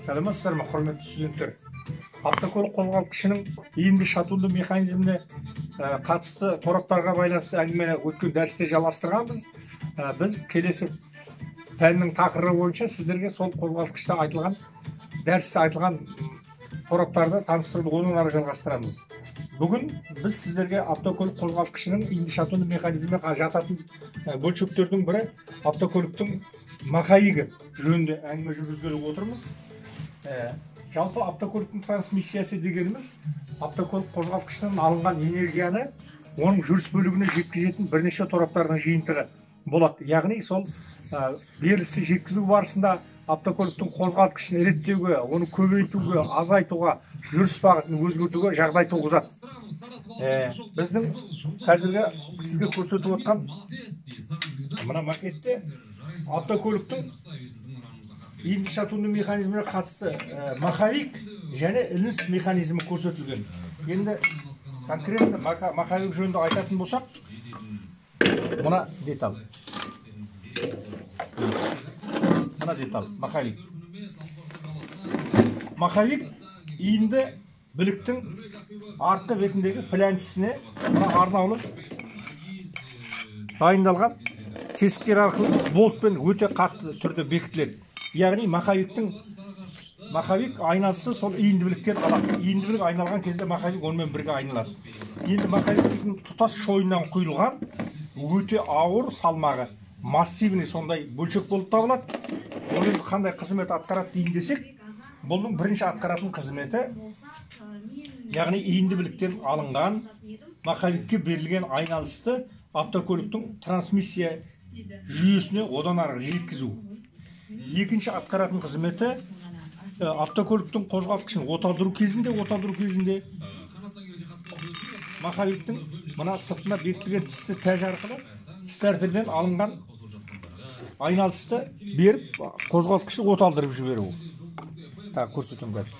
Саламатсыздар ма, құрметті студенттер? Автокөлік қозғалтқышының иінді шатунды механизміне қатысты тораптарға байланысты әңгімені өткен дәрісте жалғастырғанбыз. Біз келесі пәннің тақырыбы бойынша сіздерге сол қозғалтқышта айтылған, дәрісте айтылған тораптарды таныстыруды одан ары жалғастырамыз. Бүгін біз сіздерге автокөлік қозғалтқышының иінді шатунды механизміне жататын бөлшектердің бірі автокөліктің маховигі жөнінде әңгіме жүргізгелі отырмыз. Жалпы автокөліктің трансмиссиясы дегеніміз автокөлік қозғалтқышынан алынған энергияны оның жүріс бөлігіне жеткізетін бірнеше тораптардың жиынтығы болады. Яғни сол берілісті жеткізу барысында автокөліктің қозғалтқышын реттеуге, оны көбейтуге, азайтуға, жүріс бағытын өзгертуге жағдай туғызады. Біздің қазіргі сізге көрсетіп отқан мына макетте автокөліктің иінді шатунды механизміне қатысты маховик және іліс механизмі көрсетілген. Енді конкретно маховик жөнінде айтатын болсақ, мына деталь. Мына деталь, маховик. Маховик иінді біліктің артқы бетіндегі планшесіне арнаулы дайындалған тесіктер арқылы болтпен өте қатты түрде бекітіледі. Яғни маховик айналысы сол иіндібіліктен алады. Иіндібілік айналған кезде маховик онымен бірге айналады. Енді маховиктің тұтас шойыннан құйылған өте ауыр салмағы массивный сондай бөлшек болып табылады. Оның қандай қызмет атқарады дейін десек, бұның бірінші атқаратын қызметі, яғни иіндібіліктен алынған маховикке берілген айналысты автокөліктің трансмиссия жүйесіне одан ары жеткізу. Екінші атқаратын қызметі автокөліктің қозғалтқышын оталдыру кезінде маховиктің мына сыртына бекітілген тісті тәж арқылы стартерден алынған айналысты беріп қозғалтқышты оталдырып жіберу. Көрсетем қазір.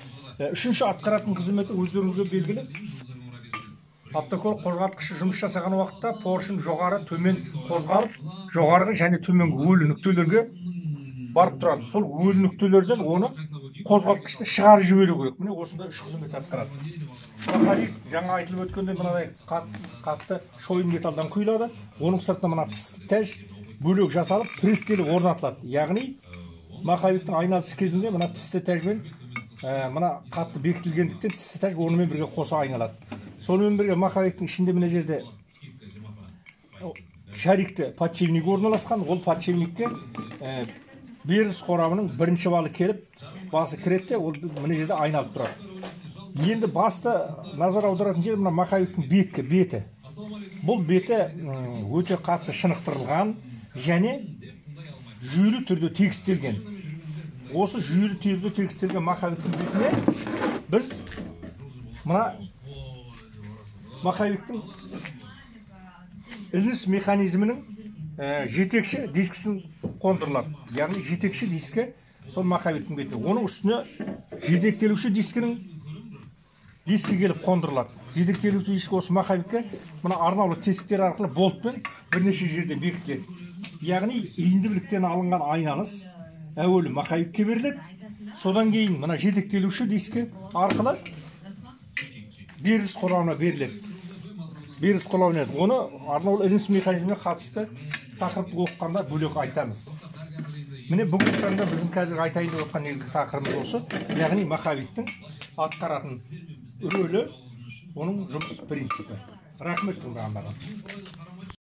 Үшінші атқаратын қызметі өздеріңізге белгілі. Автокөлік қозғалтқышы жұмыс жасаған уақытта поршень жоғары төмен қозғалып, жоғарғы және төменгі өлі нүктелерге барып тұрады. Сол өлі нүктелерден оны қозғалтқышты шығарып жіберу керек. Міне осындай үш қызмет атқарады. Маховик жаңа айтылып өткенде мынадай қатты шойын металдан құйылады. Оның сыртына мына тәж бөлек жасалып престелі орнатылады. Яғни маховиктің айналысы кезінде мына тісті тәжбен мына қатты бекітілгендіктен тісті тәж онымен бірге қоса айналады. Сонымен бірге маховиктің ішінде мына жерде шарикті подшипник орналасқан. Ол подшипникке беріс қорамының бірінші валы келіп, басы кіретте, ол мына жерде айналып тұрады. Енді басты назар аударатын жер мына маховиктің беті. Бұл беті өте қатты шынықтырылған және жүйелі түрде тегістелген. Осы жүйелі түрде тегістелген маховиктің бетіне біз мына маховиктің іліс механизмінің жетекші дискісін қондырылады. Яғни жетекші дискі сол маховиктің бетіне. Оның үстіне жетектелуші дискінің диски келіп қондырылады. Жетектелуші дискі осы маховикке мына арнаулы тесіктер арқылы болтпен бірнеше жерден бекітіледі. Яғни иіндібіліктен алынған айналыс әуелі маховикке беріледі. Содан кейін мына жетектелуші дискі арқылы беріс құрамына беріледі. Беріс құрамына. Оны арнаулы іліс механизміне қатысты тақырыпты оқығанда бөлек айтамыз. Міне бүгінгі таңда біздің қазір айтайын деп отқан негізгі тақырыбымыз осы. Яғни маховиктің атқаратын рөлі, оның жұмыс принципі. Рахмет тыңдағандарыңызға.